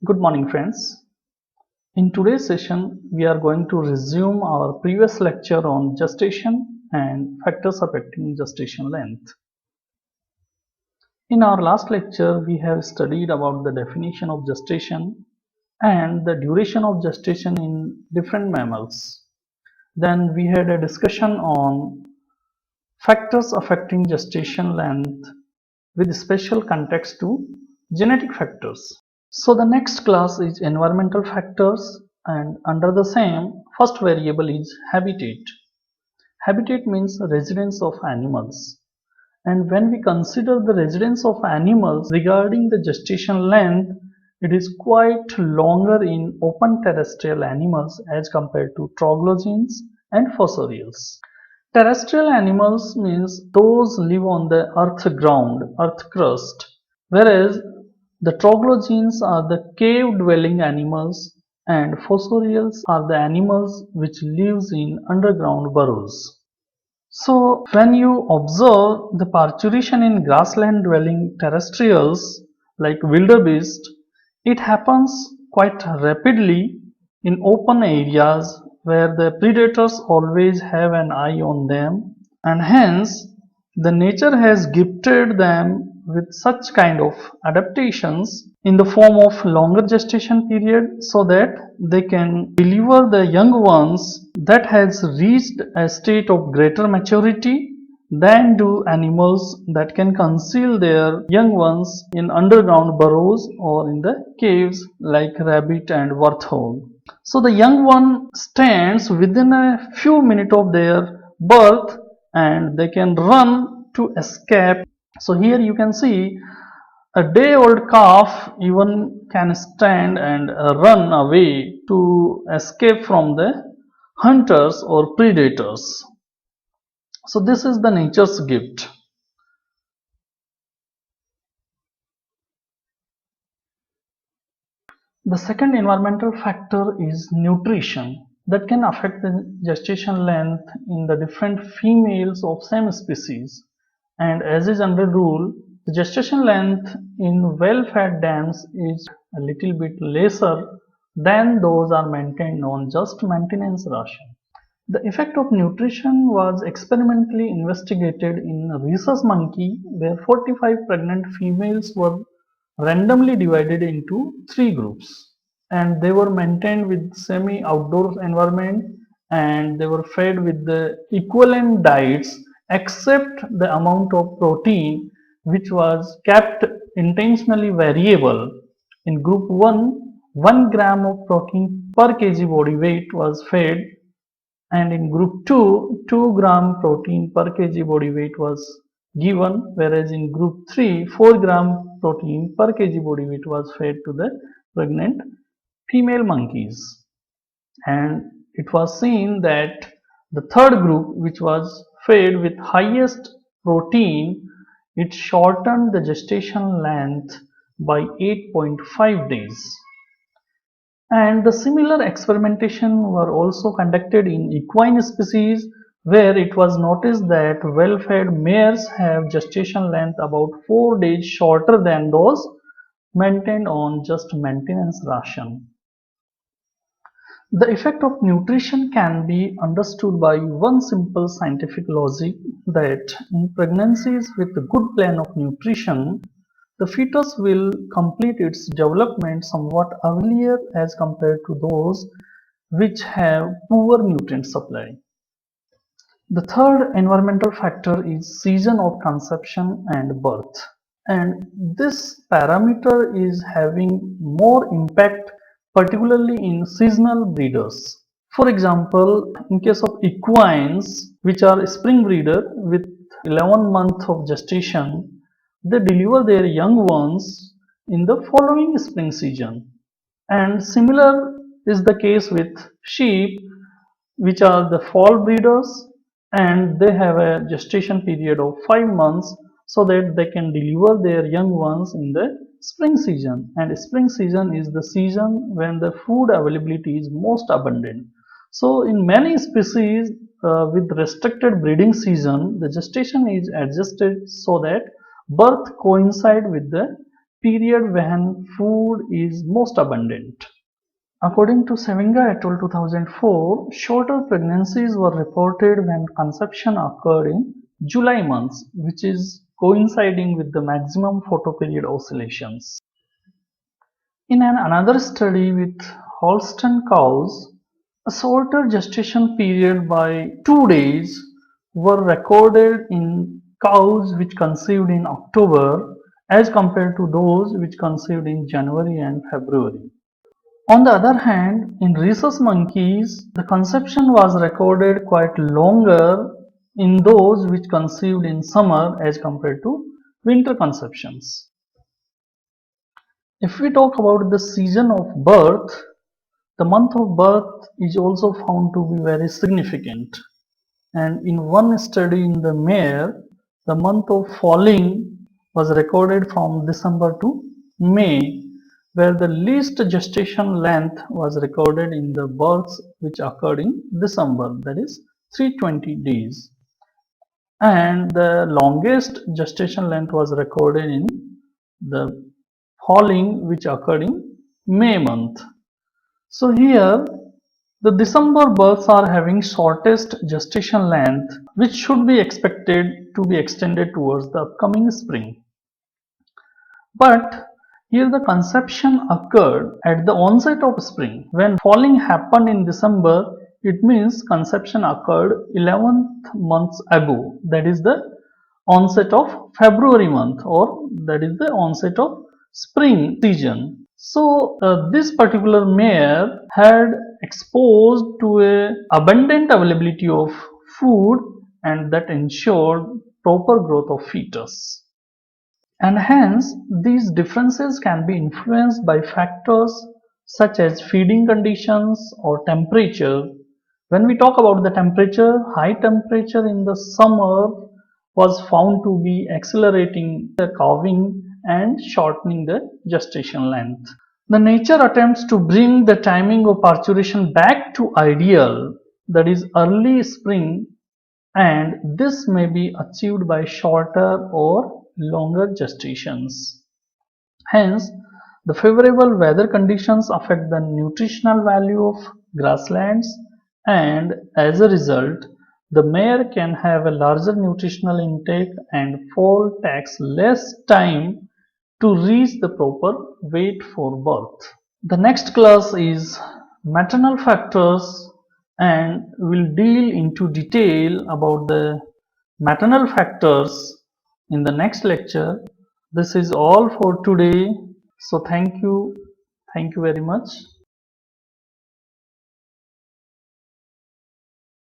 Good morning, friends. In today's session, we are going to resume our previous lecture on gestation and factors affecting gestation length. In our last lecture, we have studied about the definition of gestation and the duration of gestation in different mammals. Then we had a discussion on factors affecting gestation length with special context to genetic factors. So the next class is environmental factors, and under the same, first variable is habitat. Habitat means residence of animals. And when we consider the residence of animals regarding the gestation length, it is quite longer in open terrestrial animals as compared to troglodytes and fossorials. Terrestrial animals means those live on the earth ground, earth crust, whereas the troglodytes are the cave-dwelling animals and fossorials are the animals which lives in underground burrows. So when you observe the parturition in grassland dwelling terrestrials like wildebeest, it happens quite rapidly in open areas where the predators always have an eye on them, and hence the nature has gifted them with such kind of adaptations in the form of longer gestation period so that they can deliver the young ones that has reached a state of greater maturity than do animals that can conceal their young ones in underground burrows or in the caves like rabbit and warthog. So the young one stands within a few minutes of their birth and they can run to escape. So here you can see a day-old calf even can stand and run away to escape from the hunters or predators. So this is the nature's gift. The second environmental factor is nutrition that can affect the gestation length in the different females of same species. And as is under rule, the gestation length in well-fed dams is a little bit lesser than those are maintained on just maintenance ration. The effect of nutrition was experimentally investigated in a rhesus monkey where 45 pregnant females were randomly divided into three groups, and they were maintained with semi-outdoor environment and they were fed with the equivalent diets except the amount of protein which was kept intentionally variable. In group 1, 1 gram of protein per kg body weight was fed, and in group 2, 2 gram protein per kg body weight was given, whereas in group 3, 4 gram protein per kg body weight was fed to the pregnant female monkeys. And it was seen that the third group, which was fed with highest protein, it shortened the gestation length by 8.5 days. And the similar experimentation were also conducted in equine species where it was noticed that well-fed mares have gestation length about 4 days shorter than those maintained on just maintenance ration. The effect of nutrition can be understood by one simple scientific logic that in pregnancies with a good plan of nutrition, the fetus will complete its development somewhat earlier as compared to those which have poor nutrient supply. The third environmental factor is season of conception and birth, and this parameter is having more impact particularly in seasonal breeders. For example, in case of equines which are spring breeder with 11 months of gestation, they deliver their young ones in the following spring season. And similar is the case with sheep which are the fall breeders, and they have a gestation period of 5 months so that they can deliver their young ones in the spring season. And spring season is the season when the food availability is most abundant. So in many species with restricted breeding season, the gestation is adjusted so that birth coincide with the period when food is most abundant. According to Sevinga et al. 2004, shorter pregnancies were reported when conception occurred in July months, which is coinciding with the maximum photoperiod oscillations. In another study with Holstein cows, a shorter gestation period by 2 days were recorded in cows which conceived in October as compared to those which conceived in January and February. On the other hand, in rhesus monkeys, the conception was recorded quite longer in those which conceived in summer as compared to winter conceptions. If we talk about the season of birth, the month of birth is also found to be very significant. And in one study in the mare, the month of falling was recorded from December to May, where the least gestation length was recorded in the births which occurred in December, that is 320 days. And the longest gestation length was recorded in the falling which occurred in May month. So here the December births are having shortest gestation length, which should be expected to be extended towards the upcoming spring. But here the conception occurred at the onset of spring. When falling happened in December, it means conception occurred 11th months ago, that is the onset of February month, or that is the onset of spring season. So this particular mare had exposed to a abundant availability of food, and that ensured proper growth of fetus. And hence these differences can be influenced by factors such as feeding conditions or temperature. When we talk about the temperature, high temperature in the summer was found to be accelerating the calving and shortening the gestation length. The nature attempts to bring the timing of parturition back to ideal, that is early spring, and this may be achieved by shorter or longer gestations. Hence, the favorable weather conditions affect the nutritional value of grasslands, and as a result, the mare can have a larger nutritional intake and foal takes less time to reach the proper weight for birth. The next class is maternal factors, and we'll deal into detail about the maternal factors in the next lecture. This is all for today. So thank you very much.